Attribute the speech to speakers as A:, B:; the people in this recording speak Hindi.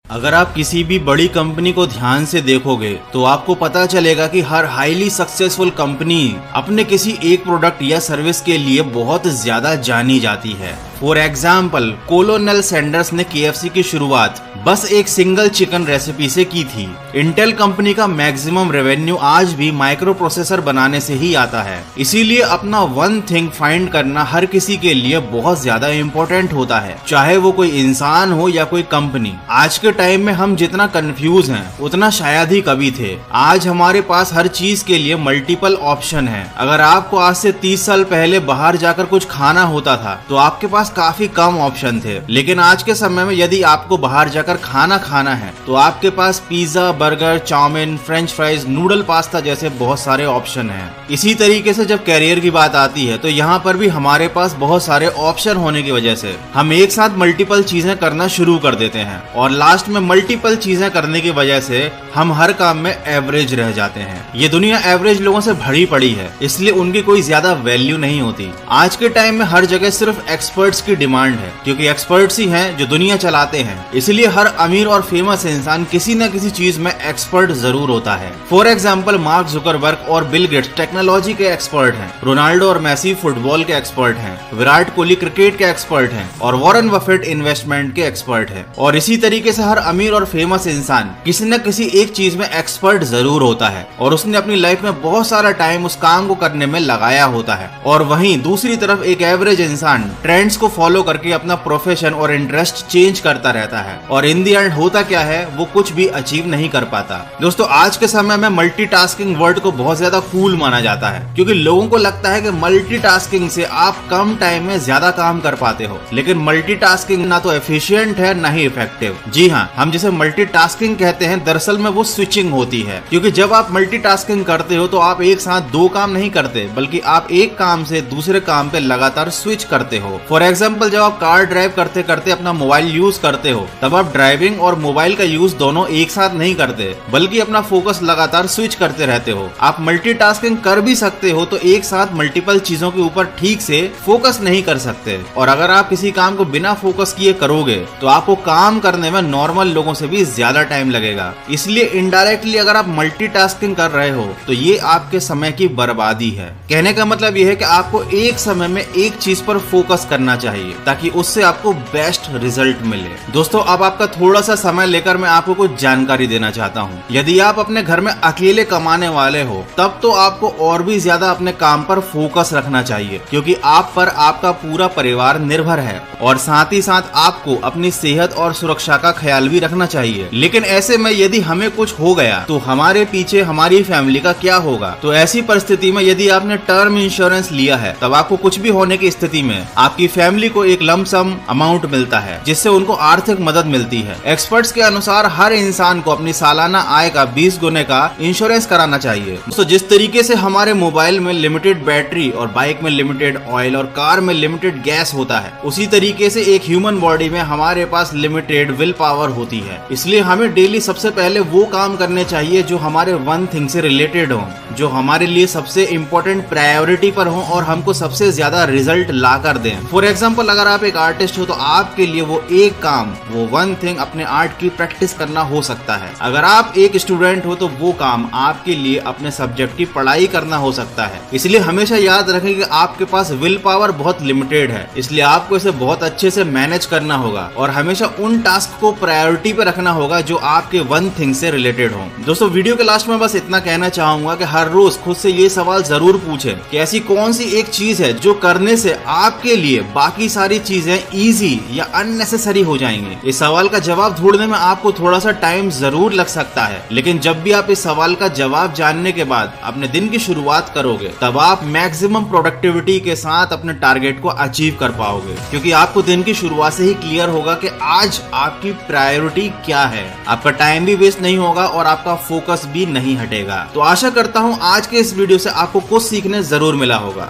A: अगर आप किसी भी बड़ी कंपनी को ध्यान से देखोगे तो आपको पता चलेगा कि हर हाईली सक्सेसफुल कंपनी अपने किसी एक प्रोडक्ट या सर्विस के लिए बहुत ज्यादा जानी जाती है। फॉर एग्जाम्पल, कोलोनेल सैंडर्स ने KFC की शुरुआत बस एक सिंगल चिकन रेसिपी से की थी। इंटेल कंपनी का मैक्सिमम रेवेन्यू आज भी माइक्रो प्रोसेसर बनाने से ही आता है। इसीलिए अपना वन थिंग फाइंड करना हर किसी के लिए बहुत ज्यादा इम्पोर्टेंट होता है, चाहे वो कोई इंसान हो या कोई कंपनी। आज के टाइम में हम जितना कंफ्यूज हैं उतना शायद ही कभी थे। आज हमारे पास हर चीज के लिए मल्टीपल ऑप्शन है। अगर आपको आज से 30 साल पहले बाहर जाकर कुछ खाना होता था तो आपके पास काफी कम ऑप्शन थे, लेकिन आज के समय में यदि आपको बाहर जाकर खाना खाना है तो आपके पास pizza, burger, chow mein, french fries, noodle pasta जैसे बहुत सारे ऑप्शन हैं। इसी तरीके से जब कैरियर की बात आती है तो यहाँ पर भी हमारे पास बहुत सारे ऑप्शन होने की वजह से हम एक साथ मल्टीपल चीजें करना शुरू कर देते हैं और लास्ट में मल्टीपल चीजें करने की वजह से हम हर काम में एवरेज रह जाते हैं। ये दुनिया एवरेज लोगों से भरी पड़ी है, इसलिए उनकी कोई ज्यादा वैल्यू नहीं होती। आज के टाइम में हर जगह सिर्फ एक्सपर्ट्स की डिमांड है, क्योंकि एक्सपर्ट्स ही हैं जो दुनिया चलाते हैं। इसलिए हर अमीर और फेमस इंसान किसी न किसी चीज में एक्सपर्ट जरूर होता है। फॉर एग्जाम्पल, मार्क जुकरबर्ग और बिल गेट्स टेक्नोलॉजी के एक्सपर्ट हैं, रोनाल्डो और मेसी फुटबॉल के एक्सपर्ट हैं, विराट कोहली क्रिकेट के एक्सपर्ट हैं और वॉरेन बफेट इन्वेस्टमेंट के एक्सपर्ट हैं। और इसी तरीके से हर अमीर और फेमस इंसान किसी न किसी एक चीज में एक्सपर्ट जरूर होता है और उसने अपनी लाइफ में बहुत सारा टाइम उस काम को करने में लगाया होता है। और वहीं दूसरी तरफ एक एवरेज इंसान ट्रेंड्स को फॉलो करके अपना प्रोफेशन और इंटरेस्ट चेंज करता रहता है और इन दी एंड होता क्या है, वो कुछ भी अचीव नहीं कर पाता। दोस्तों, आज के समय में मल्टीटास्किंग वर्ड को बहुत ज्यादा कूल माना जाता है, क्योंकि लोगों को लगता है कि मल्टीटास्किंग से आप कम टाइम में ज्यादा काम कर पाते हो। लेकिन मल्टीटास्किंग ना तो एफिशिएंट है ना ही इफेक्टिव। जी हाँ, हम जिसे मल्टीटास्किंग कहते हैं दरअसल में वो स्विचिंग होती है, क्योंकि जब आप मल्टीटास्किंग करते हो तो आप एक साथ दो काम नहीं करते, बल्कि आप एक काम से दूसरे काम पे लगातार स्विच करते हो। फॉर एग्जाम्पल, जब आप कार ड्राइव करते करते अपना मोबाइल यूज करते हो तब आप ड्राइविंग और मोबाइल का यूज दोनों एक साथ नहीं करते, बल्कि अपना फोकस लगातार स्विच करते रहते हो। आप मल्टीटास्किंग कर भी सकते हो तो एक साथ मल्टीपल चीजों के ऊपर ठीक से फोकस नहीं कर सकते। और अगर आप किसी काम को बिना फोकस किए करोगे तो आपको काम करने में नॉर्मल लोगों से भी ज्यादा टाइम लगेगा। इसलिए इनडायरेक्टली अगर आप मल्टीटास्किंग कर रहे हो तो ये आपके समय की बर्बादी है। कहने का मतलब ये है कि आपको एक समय में एक चीज पर फोकस करना चाहिए ताकि उससे आपको बेस्ट रिजल्ट मिले। दोस्तों, अब आपका थोड़ा सा समय लेकर मैं आपको कुछ जानकारी देना चाहता हूँ। यदि आप अपने घर में अकेले कमाने वाले हो तब तो आपको और भी ज्यादा अपने काम पर फोकस रखना चाहिए, क्योंकि आप पर आपका पूरा परिवार निर्भर है और साथ ही साथ आपको अपनी सेहत और सुरक्षा का ख्याल भी रखना चाहिए। लेकिन ऐसे में यदि हमें कुछ हो गया तो हमारे पीछे हमारी फैमिली का क्या होगा? तो ऐसी परिस्थिति में यदि आपने टर्म इंश्योरेंस लिया है तब आपको कुछ भी होने की स्थिति में आपकी फैमिली को एक लंप सम अमाउंट मिलता है, जिससे उनको आर्थिक मदद मिलती है। एक्सपर्ट्स के अनुसार हर इंसान को अपनी सालाना आय का 20 गुने का इंश्योरेंस कराना चाहिए। तो जिस तरीके से हमारे मोबाइल में लिमिटेड बैटरी और बाइक में लिमिटेड ऑयल और कार में लिमिटेड गैस होता है, उसी तरीके से एक ह्यूमन बॉडी में हमारे पास लिमिटेड विल पावर होती है। इसलिए हमें डेली सबसे पहले वो काम करने चाहिए जो हमारे वन थिंग से रिलेटेड हो, जो हमारे लिए सबसे इम्पोर्टेंट प्रायोरिटी पर हो और हमको सबसे ज्यादा रिजल्ट ला कर दें। फॉर एग्जाम्पल, अगर आप एक आर्टिस्ट हो तो आपके लिए वो एक काम, वो वन थिंग अपने आर्ट की प्रैक्टिस करना हो सकता है। अगर आप एक स्टूडेंट हो तो वो काम आपके लिए अपने सब्जेक्ट की पढ़ाई करना हो सकता है। इसलिए हमेशा याद रखें कि आपके पास विल पावर बहुत लिमिटेड है, इसलिए आपको इसे बहुत अच्छे से मैनेज करना होगा और हमेशा उन टास्क को प्रायोरिटी पे रखना होगा जो आपके वन थिंग से रिलेटेड हो। दोस्तों, वीडियो के लास्ट में बस इतना कहना चाहूंगा कि हर रोज खुद से ये सवाल जरूर पूछें कि ऐसी कौन सी एक चीज है जो करने से आपके लिए बाकी सारी चीजें इजी या अननेसेसरी हो जाएंगी। इस सवाल का जवाब ढूंढने में आपको थोड़ा सा टाइम जरूर लग सकता है, लेकिन जब भी आप इस सवाल का जवाब जानने के बाद अपने दिन की शुरुआत करोगे तब आप मैक्सिमम प्रोडक्टिविटी के साथ अपने टारगेट को अचीव कर पाओगे, क्योंकि आपको दिन की शुरुआत से ही क्लियर होगा कि आज आपकी प्रायोरिटी क्या है। आपका टाइम भी वेस्ट नहीं होगा और आपका फोकस भी नहीं हटेगा। तो आशा करता हूँ आज के इस वीडियो से आपको कुछ सीखने जरूर मिला होगा।